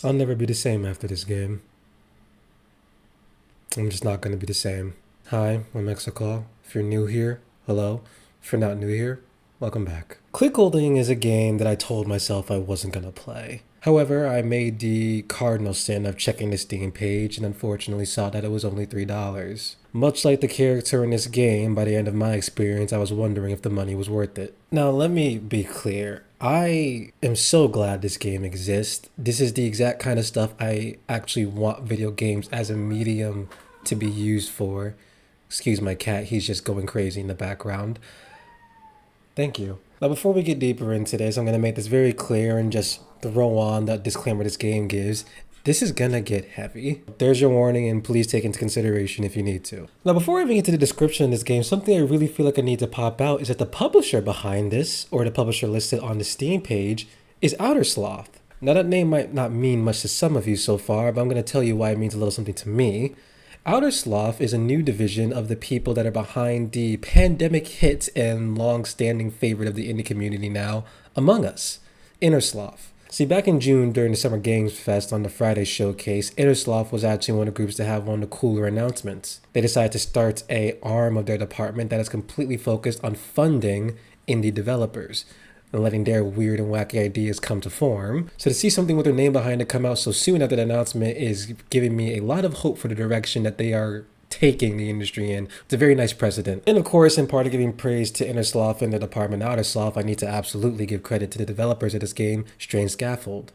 I'll never be the same after this game. I'm just not gonna be the same. Hi, I'm Exoclaw. If you're new here, hello. If you're not new here, welcome back. Clickolding is a game that I told myself I wasn't gonna play. However, I made the cardinal sin of checking the Steam page and unfortunately saw that it was only $3. Much like the character in this game, by the end of my experience, I was wondering if the money was worth it. Now, let me be clear. I am so glad this game exists. This is the exact kind of stuff I actually want video games as a medium to be used for. Excuse my cat, he's just going crazy in the background. Thank you. Now, before we get deeper into this, I'm going to make this very clear and just throw on that disclaimer this game gives. This is gonna get heavy. There's your warning, and please take into consideration if you need to. Now, before I even get to the description of this game, something I really feel like I need to pop out is that the publisher behind this, or the publisher listed on the Steam page, is Outersloth. Now, that name might not mean much to some of you so far, but I'm gonna tell you why it means a little something to me. Outersloth is a new division of the people that are behind the pandemic hit and long-standing favorite of the indie community now, Among Us, Outersloth. See, back in June during the Summer Games Fest on the Friday showcase, Outersloth was actually one of the groups to have one of the cooler announcements. They decided to start a arm of their department that is completely focused on funding indie developers and letting their weird and wacky ideas come to form. So to see something with their name behind it come out so soon after the announcement is giving me a lot of hope for the direction that they are taking the industry in. It's a very nice precedent. And of course, in part of giving praise to Outersloth and the department Outersloth, I need to absolutely give credit to the developers of this game, Strange Scaffold.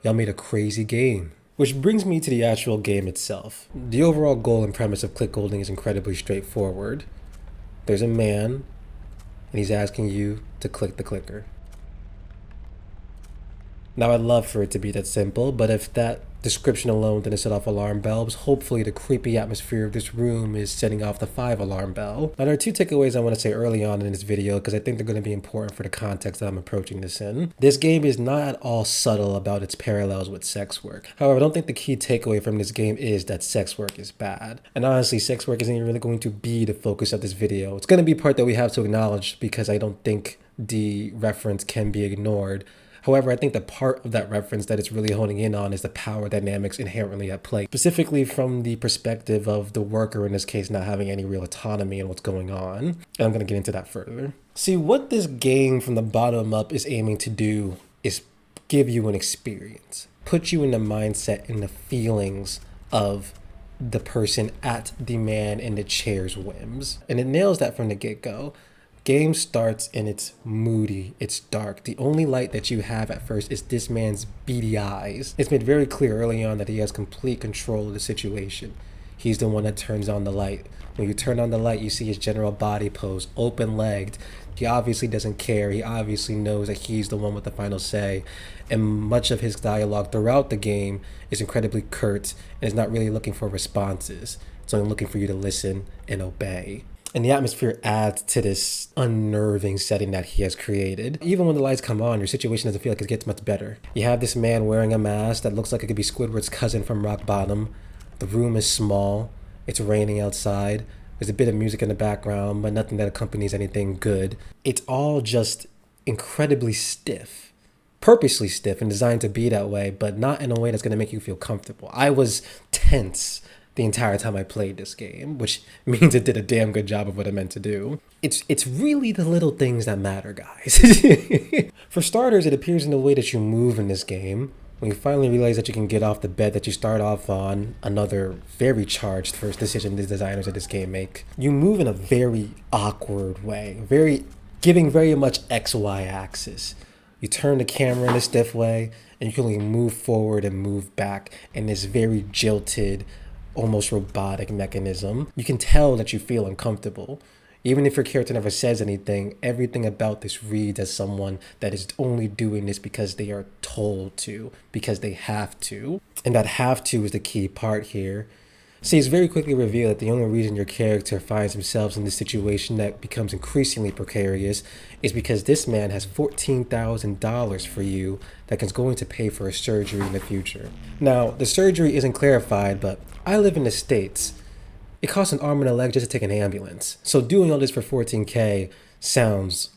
Y'all made a crazy game. Which brings me to the actual game itself. The overall goal and premise of Clickolding is incredibly straightforward. There's a man, and he's asking you to click the clicker. Now, I'd love for it to be that simple, but if that description alone didn't set off alarm bells, hopefully the creepy atmosphere of this room is setting off the 5 alarm bell. Now, there are 2 takeaways I want to say early on in this video because I think they're going to be important for the context that I'm approaching this in. This game is not at all subtle about its parallels with sex work. However, I don't think the key takeaway from this game is that sex work is bad. And honestly, sex work isn't even really going to be the focus of this video. It's going to be part that we have to acknowledge because I don't think the reference can be ignored. However, I think the part of that reference that it's really honing in on is the power dynamics inherently at play, specifically from the perspective of the worker in this case not having any real autonomy in what's going on. And I'm going to get into that further. See, what this game from the bottom up is aiming to do is give you an experience, put you in the mindset and the feelings of the person at the man in the chair's whims. And it nails that from the get-go. Game starts and it's moody, it's dark. The only light that you have at first is this man's beady eyes. It's made very clear early on that he has complete control of the situation. He's the one that turns on the light. When you turn on the light, you see his general body pose, open-legged. He obviously doesn't care. He obviously knows that he's the one with the final say. And much of his dialogue throughout the game is incredibly curt and is not really looking for responses. It's only looking for you to listen and obey. And the atmosphere adds to this unnerving setting that he has created. Even when the lights come on, your situation doesn't feel like it gets much better. You have this man wearing a mask that looks like it could be Squidward's cousin from Rock Bottom. The room is small. It's raining outside. There's a bit of music in the background, but nothing that accompanies anything good. It's all just incredibly stiff. Purposely stiff and designed to be that way, but not in a way that's going to make you feel comfortable. I was tense the entire time I played this game, which means it did a damn good job of what it meant to do. It's really the little things that matter, guys. For starters, it appears in the way that you move in this game. When you finally realize that you can get off the bed that you start off on, another very charged first decision the designers of this game make, you move in a very awkward way, giving very much XY axis. You turn the camera in a stiff way, and you can only move forward and move back in this very jilted, almost robotic mechanism. You can tell that you feel uncomfortable. Even if your character never says anything, everything about this reads as someone that is only doing this because they are told to, because they have to. And that have to is the key part here. See, it's very quickly revealed that the only reason your character finds himself in this situation that becomes increasingly precarious is because this man has $14,000 for you that is going to pay for a surgery in the future. Now, the surgery isn't clarified, but I live in the States. It costs an arm and a leg just to take an ambulance. So doing all this for $14K sounds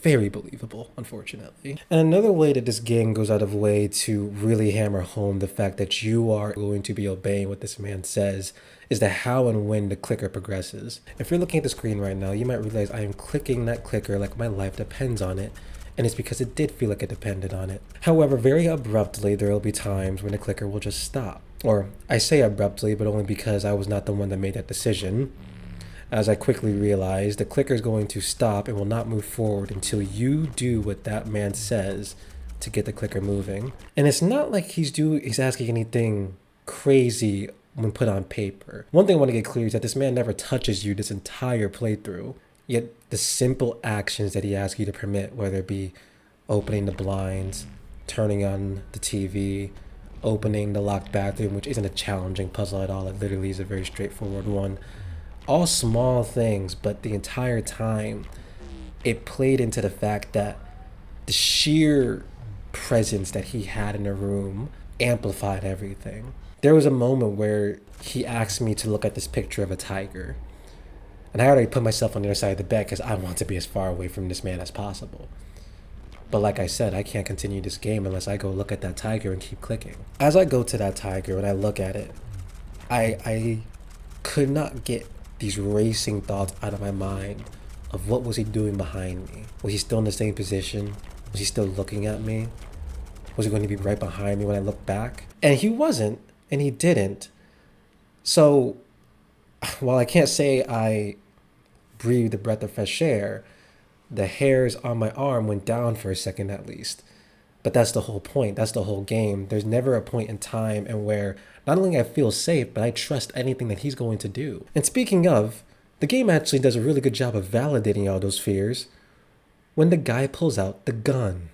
very believable, unfortunately. And another way that this game goes out of way to really hammer home the fact that you are going to be obeying what this man says is the how and when the clicker progresses. If you're looking at the screen right now, you might realize I am clicking that clicker like my life depends on it, and it's because it did feel like it depended on it. However, very abruptly, there will be times when the clicker will just stop. Or I say abruptly, but only because I was not the one that made that decision. As I quickly realized, the clicker is going to stop and will not move forward until you do what that man says to get the clicker moving. And it's not like he's asking anything crazy when put on paper. One thing I want to get clear is that this man never touches you this entire playthrough. Yet the simple actions that he asks you to permit, whether it be opening the blinds, turning on the TV, opening the locked bathroom, which isn't a challenging puzzle at all, it literally is a very straightforward one. All small things, but the entire time it played into the fact that the sheer presence that he had in the room amplified everything. There was a moment where he asked me to look at this picture of a tiger. And I already put myself on the other side of the bed because I want to be as far away from this man as possible. But like I said, I can't continue this game unless I go look at that tiger and keep clicking. As I go to that tiger and I look at it, I could not get these racing thoughts out of my mind of what was he doing behind me. Was he still in the same position? Was he still looking at me? Was he going to be right behind me when I looked back? And he wasn't, and he didn't. So while I can't say I breathed a breath of fresh air, the hairs on my arm went down for a second at least. But that's the whole point. That's the whole game. There's never a point in time and where not only I feel safe, but I trust anything that he's going to do. And speaking of, the game actually does a really good job of validating all those fears when the guy pulls out the gun.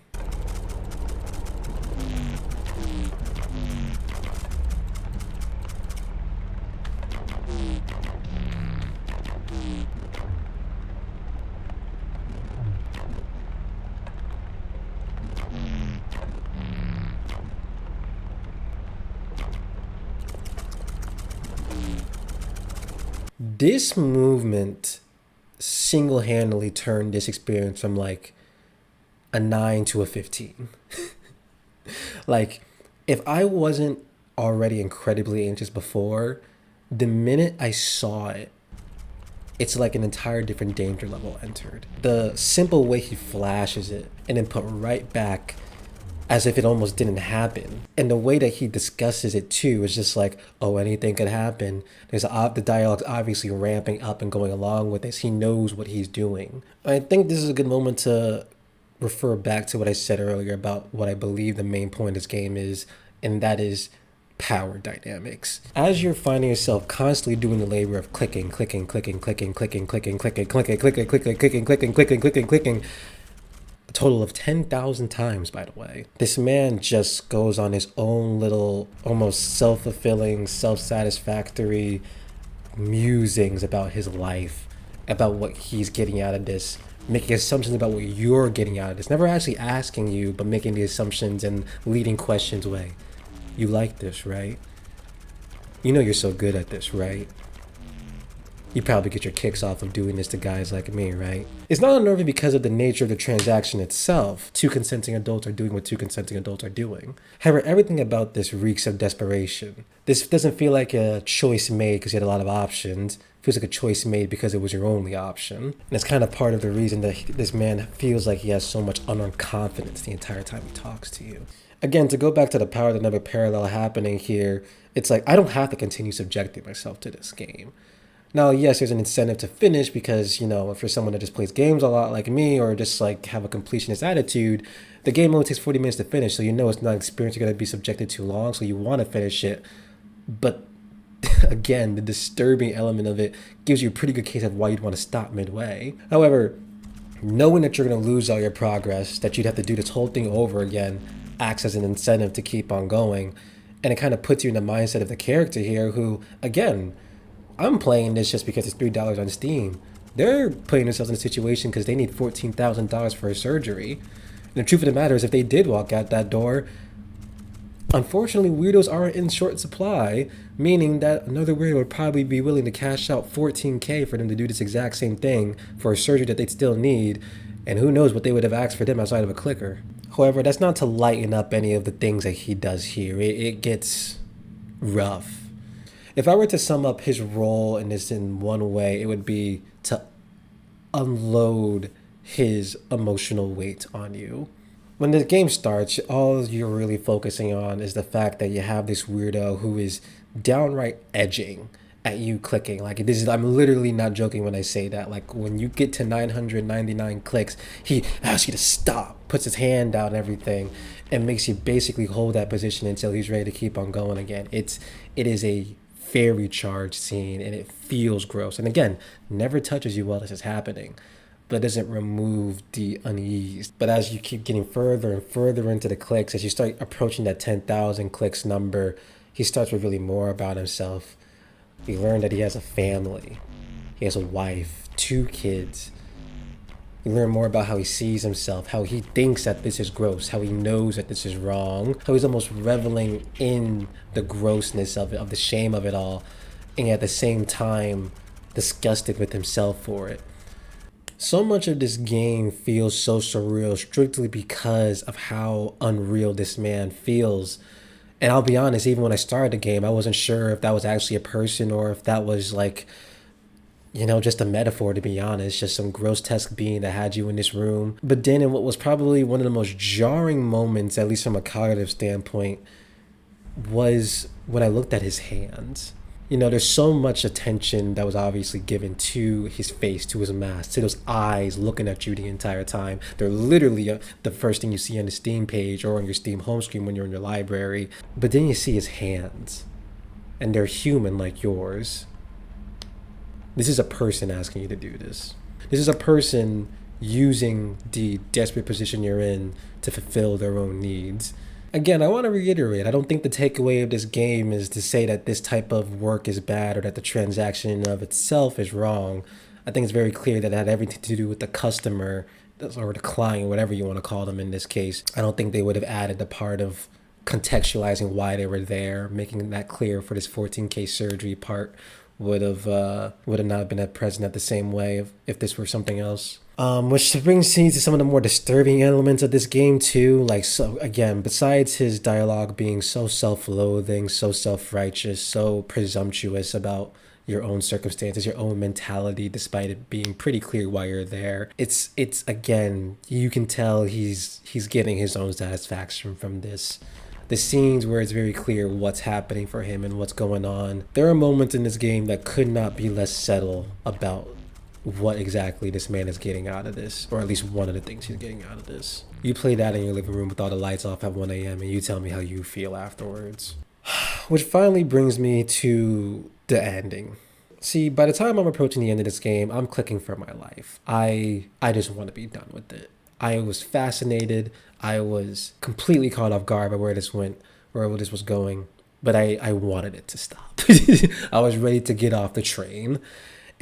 This movement single-handedly turned this experience from like a 9 to a 15. Like, if I wasn't already incredibly anxious before, the minute I saw it, it's like an entire different danger level entered. The simple way he flashes it and then put right back as if it almost didn't happen. And the way that he discusses it too is just like, oh, anything could happen. The dialogue's obviously ramping up and going along with this. He knows what he's doing. I think this is a good moment to refer back to what I said earlier about what I believe the main point of this game is, and that is power dynamics. As you're finding yourself constantly doing the labor of clicking, a total of 10,000 times, by the way. This man just goes on his own little, almost self-fulfilling, self-satisfactory musings about his life, about what he's getting out of this, making assumptions about what you're getting out of this. Never actually asking you, but making the assumptions and leading questions away. You like this, right? You know you're so good at this, right? You probably get your kicks off of doing this to guys like me, right? It's not unnerving because of the nature of the transaction itself. Two consenting adults are doing what two consenting adults are doing. However, everything about this reeks of desperation. This doesn't feel like a choice made because you had a lot of options. It feels like a choice made because it was your only option. And it's kind of part of the reason that this man feels like he has so much unearned confidence the entire time he talks to you. Again, to go back to the power dynamic another parallel happening here, it's like I don't have to continue subjecting myself to this game. Now, yes, there's an incentive to finish because, you know, if you're someone that just plays games a lot like me or just like have a completionist attitude, the game only takes 40 minutes to finish. So you know it's not an experience you're going to be subjected to long. So you want to finish it. But again, the disturbing element of it gives you a pretty good case of why you'd want to stop midway. However, knowing that you're going to lose all your progress, that you'd have to do this whole thing over again, acts as an incentive to keep on going. And it kind of puts you in the mindset of the character here who, again, I'm playing this just because it's $3 on Steam. They're putting themselves in a situation because they need $14,000 for a surgery. And the truth of the matter is if they did walk out that door, Unfortunately, weirdos aren't in short supply, meaning that another weirdo would probably be willing to cash out 14K for them to do this exact same thing for a surgery that they'd still need, and who knows what they would have asked for them outside of a clicker. However, that's not to lighten up any of the things that he does here. It gets rough. If I were to sum up his role in this in one way, it would be to unload his emotional weight on you. When the game starts, all you're really focusing on is the fact that you have this weirdo who is downright edging at you clicking. Like, this is, I'm literally not joking when I say that. Like, when you get to 999 clicks, he asks you to stop, puts his hand out and everything, and makes you basically hold that position until he's ready to keep on going again. It is a very charged scene, and it feels gross. And again, never touches you while this is happening, but doesn't remove the unease. But as you keep getting further and further into the clicks, as you start approaching that 10,000 clicks number, he starts revealing more about himself. You learn that he has a family. He has a wife, 2 kids. You learn more about how he sees himself, how he thinks that this is gross, how he knows that this is wrong, how he's almost reveling in the grossness of it, of the shame of it all, and at the same time disgusted with himself for it. So much of this game feels so surreal strictly because of how unreal this man feels. And I'll be honest, even when I started the game, I wasn't sure if that was actually a person or if that was like, you know, just a metaphor, to be honest, just some grotesque being that had you in this room. But then in what was probably one of the most jarring moments, at least from a cognitive standpoint, was when I looked at his hands. You know, there's so much attention that was obviously given to his face, to his mask, to those eyes looking at you the entire time. They're literally the first thing you see on the Steam page or on your Steam home screen when you're in your library. But then you see his hands, and they're human like yours. This is a person asking you to do this. This is a person using the desperate position you're in to fulfill their own needs. Again, I want to reiterate, I don't think the takeaway of this game is to say that this type of work is bad or that the transaction in of itself is wrong. I think it's very clear that it had everything to do with the customer or the client, whatever you want to call them in this case. I don't think they would have added the part of contextualizing why they were there, making that clear for this 14K surgery part would have not been present at the same way if this were something else. Which brings me to some of the more disturbing elements of this game too. Like, so again, besides his dialogue being so self-loathing, so self-righteous, so presumptuous about your own circumstances, your own mentality, despite it being pretty clear why you're there. It's again, you can tell he's getting his own satisfaction from this. The scenes where it's very clear what's happening for him and what's going on. There are moments in this game that could not be less subtle about what exactly this man is getting out of this, or at least one of the things he's getting out of this. You play that in your living room with all the lights off at 1 a.m. and you tell me how you feel afterwards. Which finally brings me to the ending. See, by the time I'm approaching the end of this game, I'm clicking for my life. I just want to be done with it. I was fascinated. I was completely caught off guard by where this went, where this was going, but I wanted it to stop. I was ready to get off the train.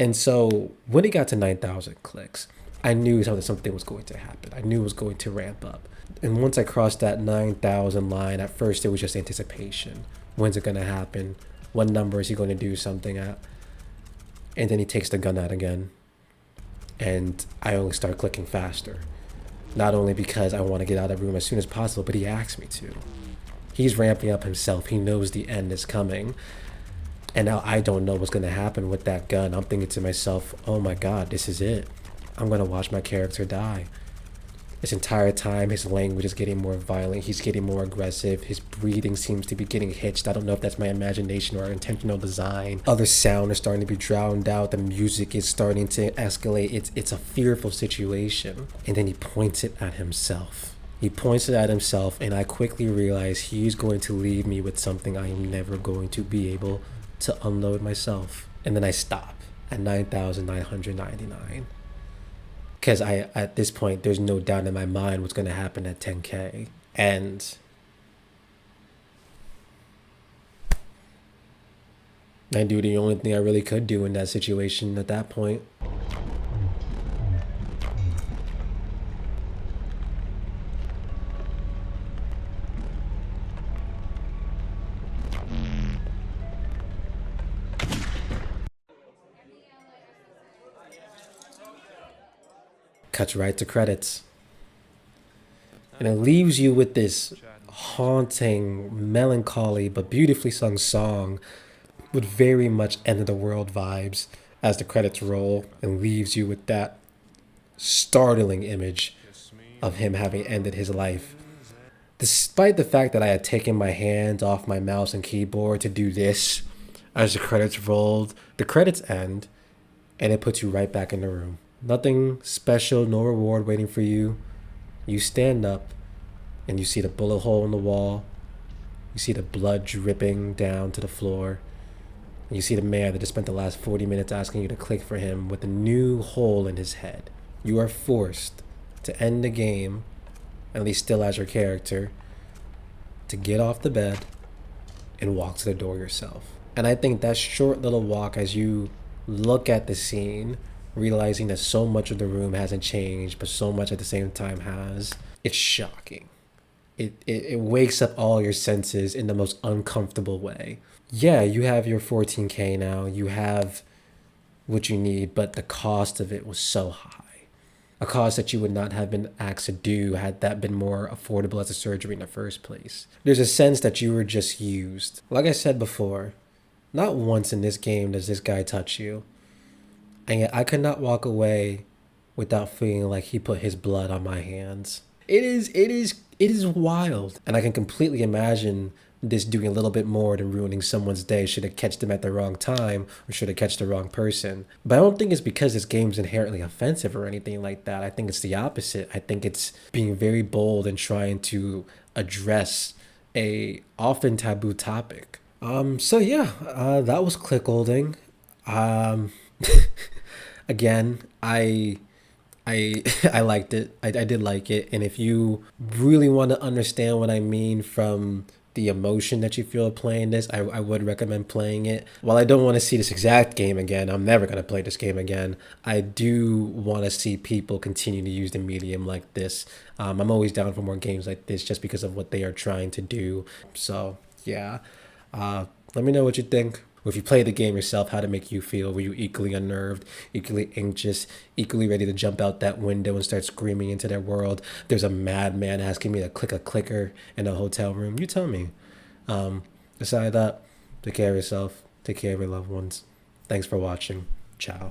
And so when it got to 9,000 clicks, I knew something was going to happen. I knew it was going to ramp up. And once I crossed that 9,000 line, at first it was just anticipation. When's it going to happen? What number is he going to do something at? And then he takes the gun out again. And I only start clicking faster. Not only because I want to get out of the room as soon as possible, but he asked me to. He's ramping up himself. He knows the end is coming. And now I don't know what's going to happen with that gun. I'm thinking to myself, oh my God, this is it. I'm going to watch my character die. This entire time, his language is getting more violent. He's getting more aggressive. His breathing seems to be getting hitched. I don't know if that's my imagination or intentional design. Other sound is starting to be drowned out. The music is starting to escalate. It's a fearful situation. And then he points it at himself. He points it at himself, and I quickly realize he's going to leave me with something I am never going to be able to unload myself. And then I stop at 9,999. Because at this point, there's no doubt in my mind what's going to happen at 10K. And I do the only thing I really could do in that situation at that point. cuts right to credits. And it leaves you with this haunting, melancholy, but beautifully sung song with very much end of the world vibes as the credits roll, and leaves you with that startling image of him having ended his life. Despite the fact that I had taken my hands off my mouse and keyboard to do this, as the credits rolled, the credits end, and it puts you right back in the room. Nothing special, no reward waiting for you. You stand up, and you see the bullet hole in the wall. You see the blood dripping down to the floor. And you see the man that just spent the last 40 minutes asking you to click for him with a new hole in his head. You are forced to end the game, at least still as your character, to get off the bed and walk to the door yourself. And I think that short little walk as you look at the scene, realizing that so much of the room hasn't changed, but so much at the same time has, it's shocking. It wakes up all your senses in the most uncomfortable way. Yeah, you have your 14K now, you have what you need, but the cost of it was so high. A cost that you would not have been asked to do had that been more affordable as a surgery in the first place. There's a sense that you were just used. Like I said before, not once in this game does this guy touch you. And yet I could not walk away without feeling like he put his blood on my hands. It is wild. And I can completely imagine this doing a little bit more than ruining someone's day should it catch them at the wrong time or should it catch the wrong person. But I don't think it's because this game's inherently offensive or anything like that. I think it's the opposite. I think it's being very bold and trying to address a often taboo topic. So yeah, that was Clickolding. Again, I liked it. I did like it. And if you really want to understand what I mean from the emotion that you feel playing this, I would recommend playing it. While I don't want to see this exact game again, I'm never going to play this game again. I do want to see people continue to use the medium like this. I'm always down for more games like this just because of what they are trying to do. So yeah, let me know what you think. Or if you play the game yourself, how to make you feel. Were you equally unnerved, equally anxious, equally ready to jump out that window and start screaming into their world? There's a madman asking me to click a clicker in a hotel room. You tell me. Aside that, take care of yourself. Take care of your loved ones. Thanks for watching. Ciao.